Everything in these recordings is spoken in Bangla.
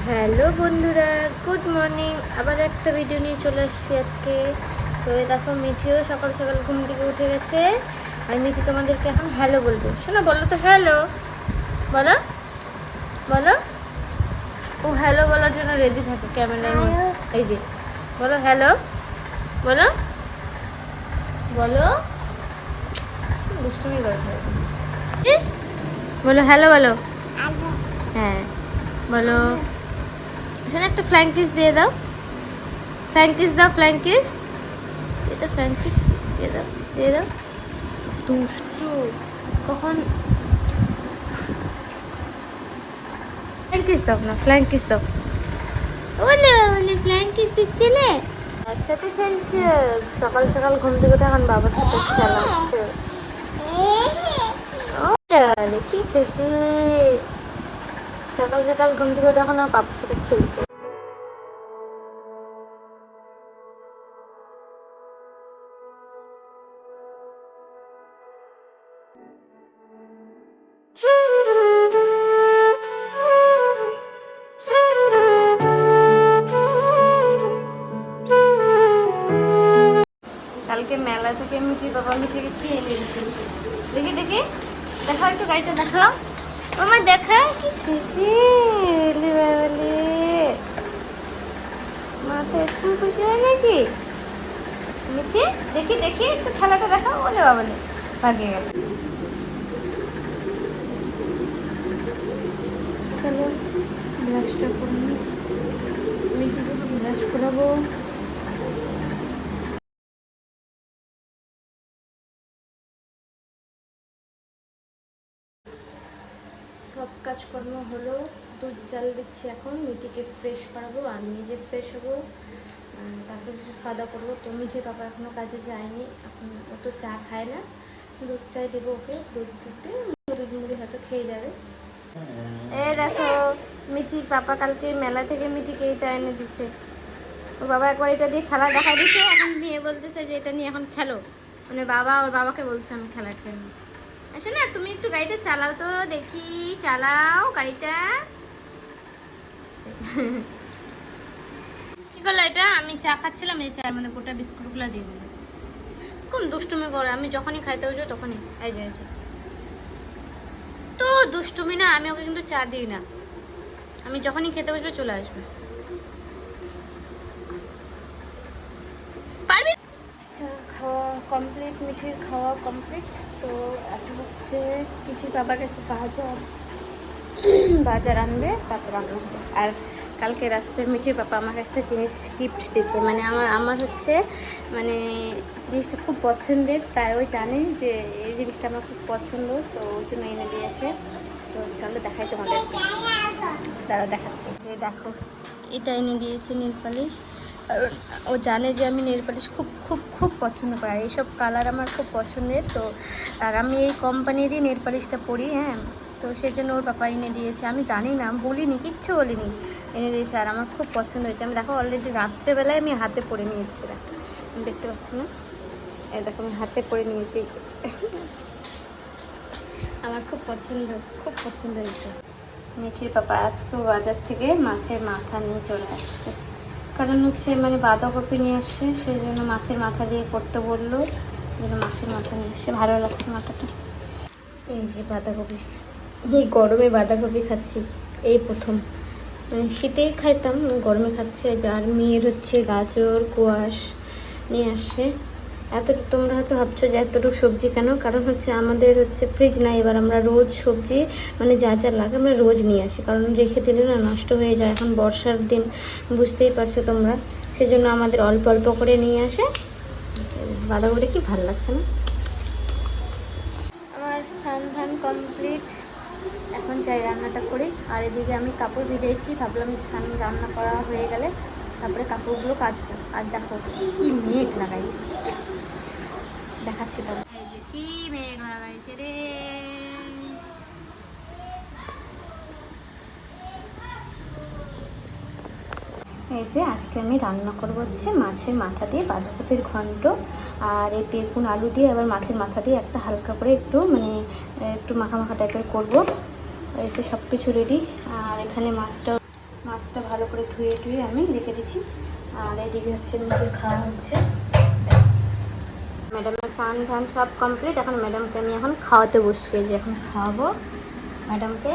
হ্যালো বন্ধুরা, গুড মর্নিং। আবার একটা ভিডিও নিয়ে চলে আসছি আজকে। তো দেখো, মিঠিও সকাল সকাল ঘুম থেকে উঠে গেছে। আর মিঠি তোমাদেরকে এখন হ্যালো বলবে। শোনো, বলো তো হ্যালো। বলো বলো। ও হ্যালো বলার জন্য রেডি থাকে ক্যামেরার মধ্যে। এই যে বলো হ্যালো, বলো বলো। দুষ্টুমি করছে, বলো হ্যালো বলো। হ্যাঁ বলো। শোনো, একটা ফ্ল্যাং কিস দিয়ে দাও। ফ্ল্যাং কিস দাও, ফ্ল্যাং কিস দিয়ে দাও, ফ্ল্যাং কিস দিয়ে দাও, দিয়ে দাও। দুষ্টু কখন। ফ্ল্যাং কিস দাও না, ফ্ল্যাং কিস দাও। বলে বলে ফ্ল্যাং কিস দিচ্ছিলে। তার সাথে খেলছে। সকাল সকাল ঘুম থেকে উঠে এখন বাবার সাথে খেলা হচ্ছে। ও ডালে কি খুশি। সকাল সকাল ঘুম থেকে উঠে এখন বাবার সাথে খেলছে। কালকে মেলা থেকে মিঠির বাবা মিঠিকে কি এনে দিচ্ছে দেখি দেখি। দেখাও একটু গাড়িটা, দেখাও আমার, দেখা কি খুশি। মাথা একটু খুশি হয় নাকি মিঠি? দেখি দেখি একটু খেলাটা দেখাও। বলে বাবলে ভাগিয়ে গেল। চলো ব্রাশটা করে নিই, মিঠিকে ব্রাশ করাবো। সব কাজকর্ম হলো, দুধ জাল দিচ্ছি, এখন মিঠিকে ফ্রেশ করাবো, আমি নিজে ফ্রেশ হবো, তারপর কিছু খাওয়া দাওয়া করবো। তো মিঠি পাপা এখনও কাজে যায়নি, এখন ও তো চা খায় না, দুধটাই দেবো ওকে। দুধ দুধে দুধ মুড়ি হয়তো খেয়ে যাবে। এই দেখো, মিঠির পাপা কালকে মেলা থেকে মিঠিকে এটা এনে দিছে। ওর বাবা একবার এটা দিয়ে খেলা দেখা দিচ্ছে, এখন মেয়ে বলতেছে যে এটা নিয়ে এখন খেলো। মানে বাবা ওর বাবাকে বলছে আমি খেলার জন্য। আসো না, তুমি একটু গাড়িটা চালাও তো দেখি, চালাও গাড়িটা। কি করলো এটা? আমি চা খাচ্ছিলাম, এই চায়ের মধ্যে গোটা বিস্কুটগুলো দিয়ে দিলাম। কোন দুষ্টুমি করে, আমি যখনই খাইতে বসবো তখনই এই যে তো দুষ্টুমি না। আমি ওকে কিন্তু চা দিই না, আমি যখনই খেতে বসবো চলে আসবে। পারবি? চা খাওয়া কমপ্লিট, মিঠির খাওয়া কমপ্লিট। তো এখন হচ্ছে মিঠির বাবা গেছে বাজার আনবে, তারপর রান্না হবে। আর কালকে রাত্রে মিঠির পাপা আমাকে একটা জিনিস গিফট দিয়েছে, মানে আমার হচ্ছে মানে জিনিসটা খুব পছন্দের, তাই ওই জানে যে এই জিনিসটা আমার খুব পছন্দ, তো ওই জন্য এনে দিয়েছে। তো চলো দেখাই তোমাদের, তারা দেখাচ্ছে যে দেখো এটা এনে দিয়েছে নেল পালিশ। আর ও জানে যে আমি নেল পালিশ খুব খুব খুব পছন্দ করি, আর এইসব কালার আমার খুব পছন্দের। তো আর আমি এই কোম্পানিরই নেল পালিশটা পরি, হ্যাঁ। তো সেই জন্য ওর পাপা এনে দিয়েছে, আমি জানি না, বলিনি, কিচ্ছু বলিনি, এনে দিয়েছে। আর আমার খুব পছন্দ হয়েছে। আমি দেখো অলরেডি রাত্রেবেলায় আমি হাতে পরে নিয়েছি, দেখো দেখতে পাচ্ছি না, এই দেখো আমি হাতে পরে নিয়েছি। আমার খুব পছন্দ হয়েছে। মিঠির পাপা আজকে বাজার থেকে মাছের মাথা নিয়ে চলে আসছে, কারণ হচ্ছে মানে বাঁধাকপি নিয়ে আসছে, সেই জন্য মাছের মাথা দিয়ে করতে বললো, যেন মাছের মাথা নিয়ে আসছে। ভালো লাগছে মাথাটা। এই যে বাঁধাকপি, এই গরমে বাঁধাকপি খাচ্ছি এই প্রথম, মানে শীতেই খাইতাম, গরমে খাচ্ছে। যার মেয়ের হচ্ছে গাজর কোয়াশ নিয়ে আসছে। তোমরা হয়তো ভাবছো যে এতটুকু সবজি কেন, কারণ হচ্ছে আমাদের হচ্ছে ফ্রিজ নাই, এবার আমরা রোজ সবজি মানে যা যা লাগে আমরা রোজ নিয়ে আসি, কারণ রেখে দিলে না নষ্ট হয়ে যায়। এখন বর্ষার দিন, বুঝতেই পারছো তোমরা, সেজন্য আমাদের অল্প অল্প করে নিয়ে আসে। বাঁধাকপিটা কি ভালো লাগছে না। আমার স্নান কমপ্লিট, এখন চাই রান্নাটা করি। আর এদিকে আমি কাপড় ভিজেছি, ভাবলাম স্নান রান্না করা হয়ে গেলে তারপরে কাপড়গুলো কাচবো। আর দেখো কি মেঘ লাগাইছে, দেখাচ্ছি তো, এই যে কি মেঘ লাগাইছে রে। এই যে আজকে আমি রান্না করবো হচ্ছে মাছের মাথা দিয়ে বাঁধাকপির ঘন্ট, আর এই বেগুন আলু দিয়ে আবার মাছের মাথা দিয়ে একটা হালকা করে একটু মানে একটু মাখা মাখা টাইপের করবো। এই যে সব কিছু রেডি। আর এখানে মাছটা মাছটা ভালো করে ধুয়ে টুয়ে আমি রেখে দিচ্ছি। আর এদিকে হচ্ছে নিচে খাওয়া হচ্ছে। ম্যাডামের স্নান ধান সব কমপ্লিট। এখন ম্যাডামকে আমি এখন খাওয়াতে বসছি, যে এখন খাওয়াবো ম্যাডামকে।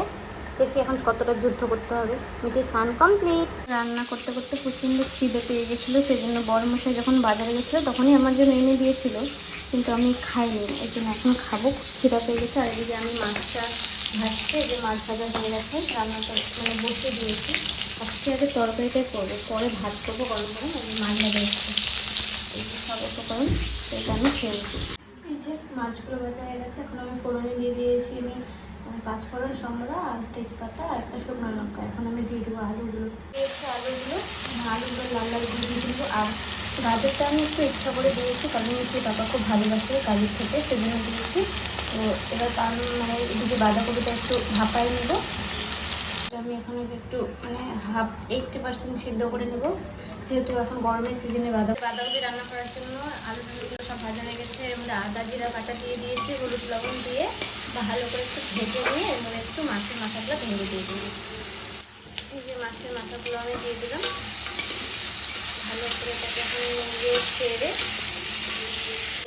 দেখি এখন কতটা যুদ্ধ করতে হবে। মিটি স্নান কমপ্লিট। রান্না করতে করতে প্রচণ্ড খিদে পেয়ে গেছিলো, সেই জন্য বড় মশাই যখন বাজারে গেছিলো তখনই আমার জন্য এনে দিয়েছিল, কিন্তু আমি খাইনি। এই জন্য এখন খাবো, খিদা পেয়ে গেছে। আর এদিকে আমি মাছটা ভাজছি, যে মাছ ভাজা হয়ে গেছে, রান্নাটা মানে বসিয়ে দিয়েছি। ভাবছি আগে তরকারিটাই করবো, পরে ভাত করবো গরম করে। আমি মাছ ভাজা হচ্ছে, এই যে সব উপকরণ, সেটা আমি খেয়ে নিচ্ছি। এই যে মাছগুলো ভাজা হয়ে গেছে। এখন আমি ফোড়নে দিয়ে দিয়েছি আমি পাঁচফোড়ন, সম্বরা আর তেজপাতা আর একটা শুকনো লঙ্কা। এখন আমি দিয়ে দেবো আলুগুলো। দিয়েছি আলুগুলো লাল লাল দিয়ে দিয়ে দেবো। আর গাজরটা আমি একটু ইচ্ছা করে দিয়েছি, কারণ হচ্ছে বাবা খুব ভালোবাসে গাজর খেতে, সেজন্য দিয়েছি। তো এবার আমি মানে এদিকে বাঁধাকপিটা একটু ভাপাই নেব। আমি এখন একটু মানে 80% সিদ্ধ করে নেব, যেহেতু এখন গরমের সিজনে বাঁধাকপি রান্না করার জন্য আলু টালুগুলো সব ভাজা হয়ে গেছে। এর মধ্যে আদা জিরা বাটা দিয়ে দিয়েছি, হলুদ লবণ দিয়ে ভালো করে একটু ভেজে নিয়ে এর মধ্যে একটু মাছের মাথাগুলো ভেঙে দিয়ে দিই। এই যে মাছের মাথাগুলো আমি দিয়ে দিলাম, ভালো করে এটাকে এখন নিয়ে ছেড়ে।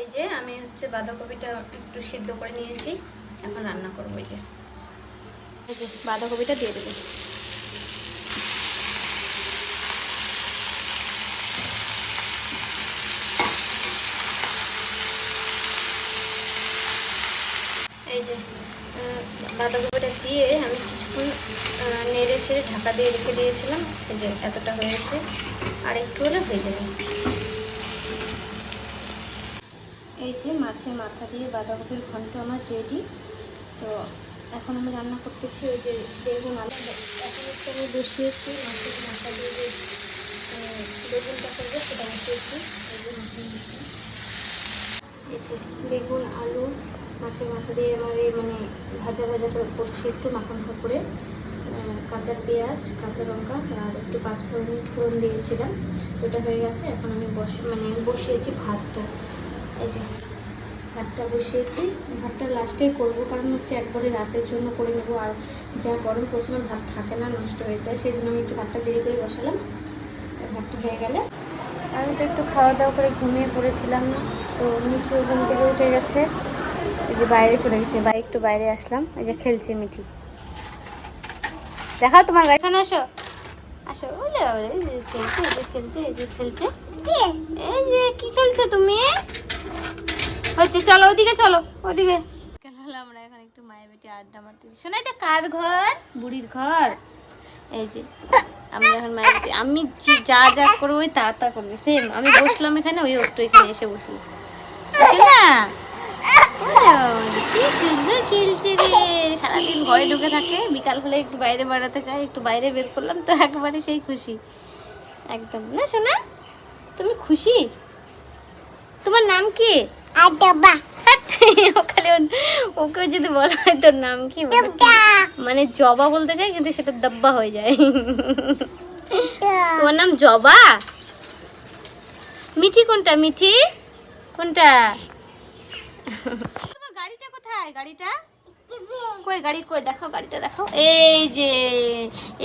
এই যে আমি হচ্ছে বাঁধাকপিটা একটু সিদ্ধ করে নিয়েছি, এখন রান্না করবো। এই যে বাঁধাকপিটা দিয়ে দেবো। এই যে বাঁধাকপিটা দিয়ে আমি কিছুক্ষণ নেড়ে ছেড়ে ঢাকা দিয়ে রেখে দিয়েছিলাম। এই যে এতটা হয়েছে, আর একটু হলে হয়ে যাবে। এই যে মাছের মাথা দিয়ে বাঁধাকপির ঘন্ট আমার রেডি। তো এখন আমি রান্না করতেছি ওই যে বেগুন আলু। এখন একটু আমি বসিয়েছি মাছের মাথা দিয়ে যে বেগুনটা করবো সেটা বসিয়েছি। এই যে বেগুন আলু মাছের মাথা দিয়ে আমার এই মানে ভাজা ভাজা করে করছি, একটু মাখা করে। কাঁচা পেঁয়াজ, কাঁচা লঙ্কা আর একটু পাঁচফোড়ন দিয়েছিলাম। তো এটা হয়ে গেছে। এখন আমি বসিয়েছি ভাতটা। এই যে ভাতটা বসিয়েছি। ভাতটা লাস্টেই করবো, কারণ হচ্ছে একবারে রাতের জন্য করে নেবো। আর যা গরম পড়ছে আমার ভাত থাকে না, নষ্ট হয়ে যায়, সেই জন্য আমি একটু ভাতটা দেরি করে বসালাম। ভাতটা হয়ে গেলে আমি তো একটু খাওয়া দাওয়া করে ঘুমিয়ে পড়েছিলাম। তো মিঠি ঘুম থেকে উঠে গেছে, এই যে বাইরে চলে গেছে। একটু বাইরে আসলাম, এই যে খেলছে মিঠি। দেখাও তোমার এখানে, আসো আসো। এই যে খেলছে, এই যে খেলছে, এই যে খেলছে। এই যে কি খেলছো তুমি? হচ্ছে চলো ওদিকে, চলো ওদিকে। আমরা এখন একটু মায়ের বেটি আড্ডা মারতেছি। শোনা এটা কার ঘর? বুড়ির ঘর। এই যে আমরা এখন মায়ের বেটি, আমি যা যা করবো ওই তা করবে সেম। আমি বসলাম এখানে, ওই একটু এখানে এসে বসলো না। কি সুন্দর খেলছে রে, সারাদিন ঘরে ঢুকে থাকে, বিকাল হলে একটু বাইরে বেড়াতে চাই। একটু বাইরে বের করলাম তো একবারে সেই খুশি একদম। না শোনা, তুমি খুশি? তোমার নাম কি? ওকে যদি বলা হয় তোর নাম কি, মানে জবা বলতে চাই, কিন্তু সেটা দাব্বা হয়ে যায়। তোমার নাম জবা? মিঠি কোনটা? মিঠি কোনটা? তোমার গাড়িটা কোথায়? গাড়িটা কই? গাড়ি কই? দেখাও গাড়িটা, দেখাও। এই যে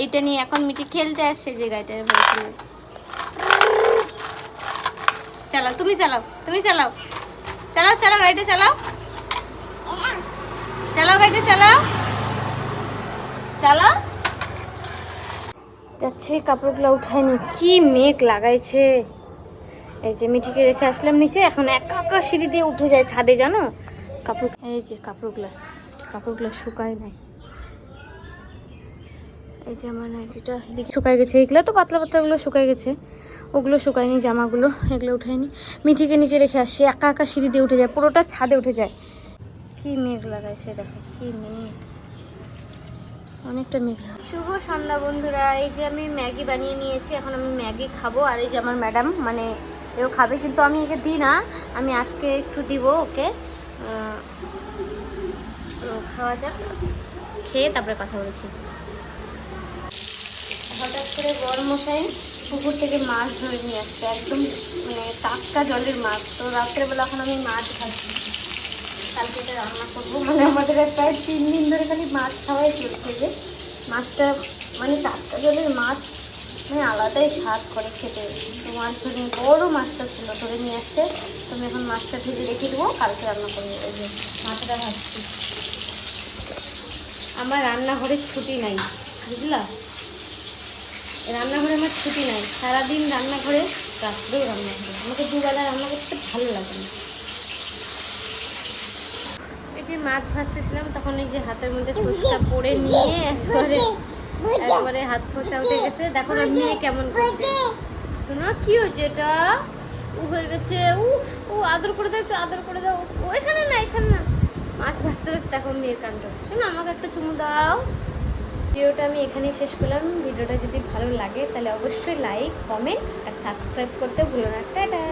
এইটা নিয়ে এখন মিঠি খেলতে আসছে, যে গাড়িটার ভেতরে। চালাও, তুমি চালাও, তুমি চালাও, চালাও চালাও গাড়িটা চালাও, চালাও গাড়িটা চালাও, চালাও। যাচ্ছে, কাপড়গুলো উঠায়নি, কি মেঘ লাগাইছে। এই যে মিঠিকে রেখে আসলাম নিচে, এখন একা একা সিঁড়ি দিয়ে উঠে যায় ছাদে, জানো কাপড়। এই যে কাপড়গুলো, আজকে কাপড়গুলো শুকায় নাই। এই যে আমার নাইটিটা এদিকে শুকায় গেছে, এগুলো তো পাতলা পাতলাগুলো শুকায় গেছে, ওগুলো শুকায়নি, জামাগুলো এগুলো উঠায়নি। মিঠিকে নিচে রেখে আসছি, একা একা সিঁড়ি দিয়ে উঠে যায়, পুরোটা ছাদে উঠে যায়। কি মেঘ লাগাইছে দেখো, কি মেঘ, অনেকটা মেঘ। শুভ সন্ধ্যা বন্ধুরা। এই যে আমি ম্যাগি বানিয়ে নিয়েছি, এখন আমি ম্যাগি খাবো। আর এই যে আমার ম্যাডাম মানে এও খাবে, কিন্তু আমি একে দিই না, আমি আজকে একটু দিব ওকে। খাওয়া যাক, খেয়ে তারপরে কথা বলেছি। হঠাৎ করে বড় মশাই পুকুর থেকে মাছ ধরে নিয়ে আসছে, একদম মানে টাটকা জলের মাছ। তো রাত্রেবেলা এখন আমি মাছ খাচ্ছি, কালকে এটা রান্না করবো। মানে আমাদের প্রায় 3 দিন ধরে খালি মাছ খাওয়াই চলছে। যে মাছটা মানে টাটকা জলের মাছ মানে আলাদাই স্বাদ করে খেতে। তো মাছ ধরে বড় মাছটা ছিল, ধরে নিয়ে আসছে। তো আমি এখন মাছটা ভেজে রেখে দেবো, কালকে রান্না করবো। এই যে মাছটা ভাজছি। আমার রান্নাঘরের ছুটি নাই, বুঝলা? রান্নাঘরে আমার ছুটি নাই, সারাদিন রান্নাঘরে, রাত্রেও রান্নাঘরে। আমাকে দুবেলা রান্না করতে ভালো লাগে না। এই যে মাছ ভাজতেছিলাম, তখন এই যে হাতের মধ্যে খোসটা পড়ে নিয়ে একবারে হাত খোসা উঠে গেছে। দেখো না মেয়ে কেমন করছে। শোনো কি হয়েছে, এটা ও হয়ে গেছে। ও আদর করে দাও, একটু আদর করে দাও। ও এখানে না, এখানে না। মাছ ভাজতে ভাজতে দেখো মেয়ের কাণ্ড। শোনো আমাকে একটা চুমু দাও। ভিডিওটা আমি এখানেই শেষ করলাম। ভিডিওটা যদি ভালো লাগে তাহলে অবশ্যই লাইক, কমেন্ট আর সাবস্ক্রাইব করতে ভুলো না। টাটা।